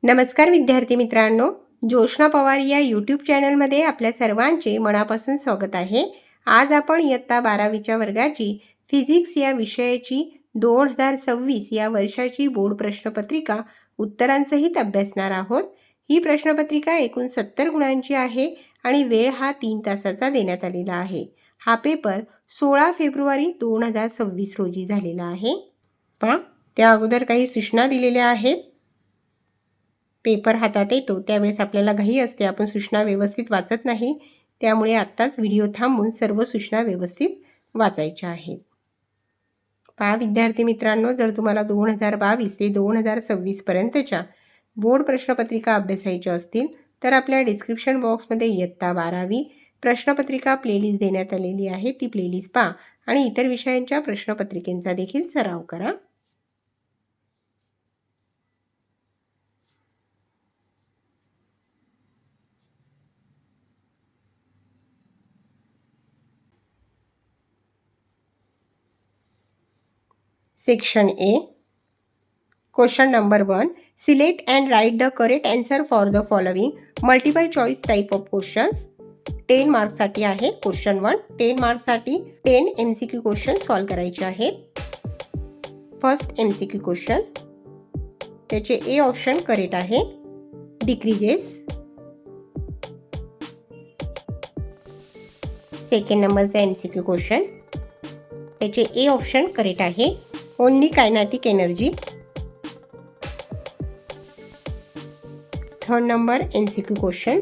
नमस्कार विद्यार्थी मित्रांनो, जोशना पवार या यूट्यूब चॅनलमध्ये आपल्या सर्वांचे मनापासून स्वागत आहे. आज आपण इयत्ता 12वीच्या वर्गाची फिजिक्स या विषयाची 2026 या वर्षाची बोर्ड प्रश्नपत्रिका उत्तरांसहित अभ्यासणार आहोत. ही प्रश्नपत्रिका एकूण 70 गुणांची आहे आणि वेळ हा 3 तासाचा देण्यात आलेला आहे. हा पेपर 16 फेब्रुवारी 2026 रोजी झालेला आहे. पहा, त्या अगोदर काही सूचना दिलेल्या आहेत. पेपर हातात येतो त्यावेळेस आपल्याला घाई असते, आपण सूचना व्यवस्थित वाचत नाही. त्यामुळे आत्ताच व्हिडिओ थांबवून सर्व सूचना व्यवस्थित वाचायच्या आहेत. पहा विद्यार्थी मित्रांनो, जर तुम्हाला 2022 ते 2026 पर्यंतच्या बोर्ड प्रश्नपत्रिका अभ्यासायच्या असतील तर आपल्या डिस्क्रिप्शन बॉक्समध्ये इयत्ता 12वी प्रश्नपत्रिका प्लेलिस्ट देण्यात आलेली आहे. ती प्लेलिस्ट पहा आणि इतर विषयांच्या प्रश्नपत्रिकेचा देखील सराव करा. Section A. Question number 1. Select and write the correct answer for the following multiple choice type of questions. 10 marks साठी आहे क्वेश्चन 1. 10 मार्क्स साठी 10 MCQ क्वेश्चन सॉल्व करायचे आहेत. फर्स्ट MCQ क्वेश्चन, त्याचे ए ऑप्शन करेक्ट आहे. डिक्रीजेस. सेकंड नंबरचा MCQ question, त्याचे A option correct आहे. Only kinetic energy. Third number MCQ question,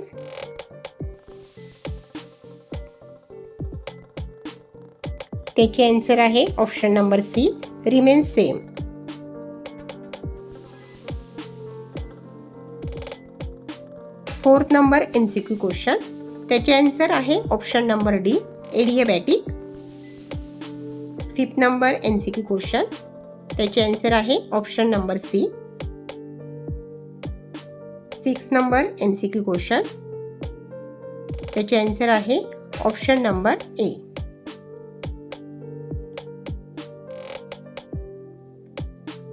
त्याचे आन्सर आहे option number C, remain same. Fourth number MCQ question, त्याचे आन्सर आहे option number D, adiabatic. Fifth number MCQ question, त्याचे answer आहे option number C. Six number MCQ question, त्याचे answer आहे option number A.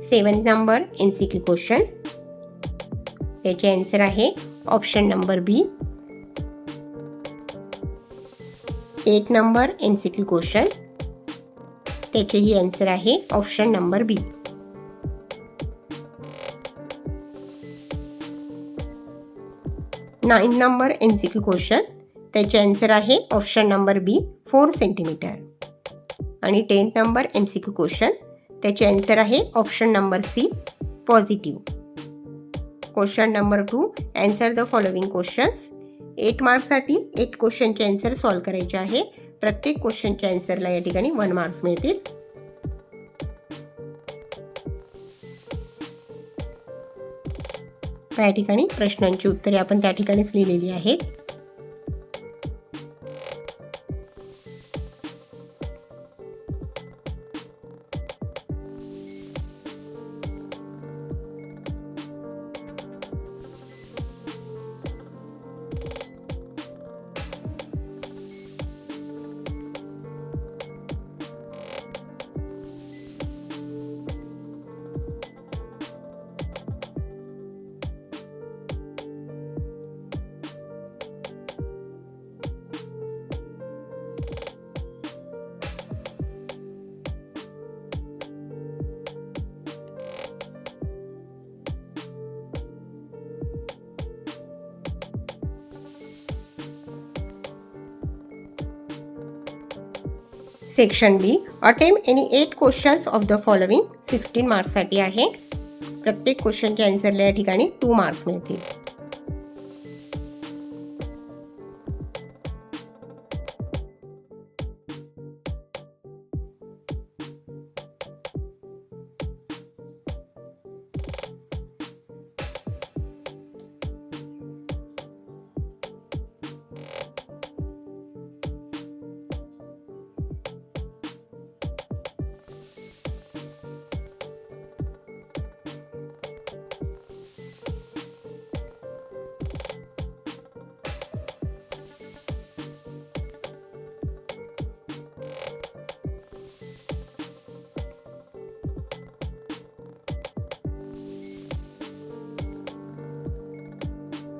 Seventh number MCQ question, त्याचे answer आहे option number B. Eight number MCQ question, त्याचेही answer आहे option number B. Nine number MCQ question, त्याचे answer आहे option number B, 4 centimetre. आणि 10th number MCQ question, त्याचे answer आहे option number C, positive. Question number 2. Answer the following questions. 8 मार्क्ससाठी 8 क्वेश्चनचे answer solve करायचे आहे. प्रत्येक क्वेश्चनच्या आन्सरला या ठिकाणी 1 मार्क्स मिळतील. या ठिकाणी प्रश्नांची उत्तरे आपण त्या ठिकाणीच लिहिलेली आहेत. Section B. Attempt any 8 questions of the following. 16 मार्क्ससाठी आहे. प्रत्येक क्वेश्चनच्या आन्सरला या ठिकाणी 2 मार्क्स मिळतील.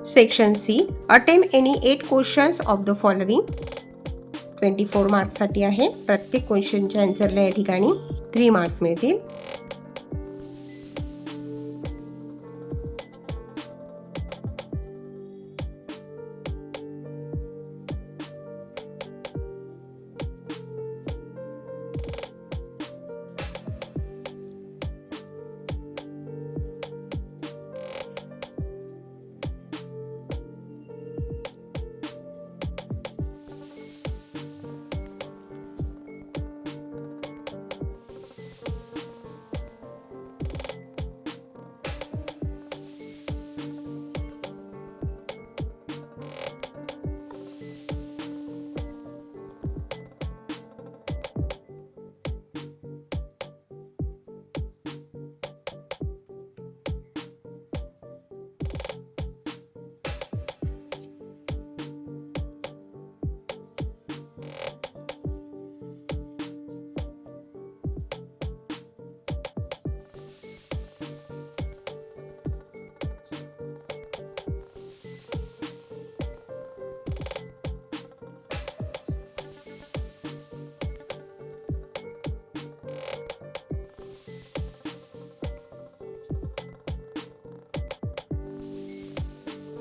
Section C, attempt any 8 questions of the following. 24 मार्क्ससाठी आहे. प्रत्येक क्वेश्चनच्या आन्सरला या ठिकाणी 3 मार्क्स मिळतील.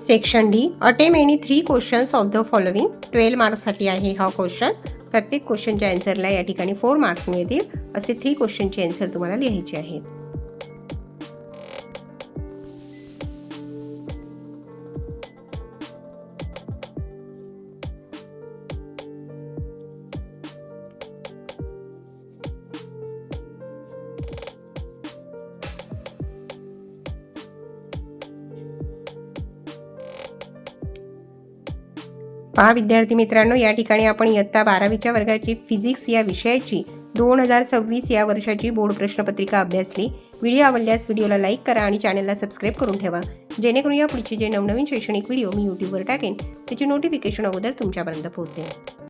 Section D, attempt any 3 questions of the following. 12 मार्क्ससाठी आहे हा क्वेश्चन. प्रत्येक क्वेश्चनच्या आन्सरला या ठिकाणी 4 मार्क्स मिळतील. असे 3 क्वेश्चनचे आन्सर तुम्हाला लिहायचे आहेत. पहा विद्यार्थी मित्रांनो, या ठिकाणी आपण इयत्ता 12वीच्या वर्गाची फिजिक्स या विषयाची 2026 या वर्षाची बोर्ड प्रश्नपत्रिका अभ्यासली. व्हिडिओ आवडल्यास व्हिडिओला लाईक करा आणि चॅनलला सबस्क्राईब करून ठेवा, जेणेकरून या पुढचे जे नवनवीन शैक्षणिक व्हिडिओ मी यूट्यूबवर टाकेन त्याची नोटिफिकेशन अगोदर तुमच्यापर्यंत पोहोचेल.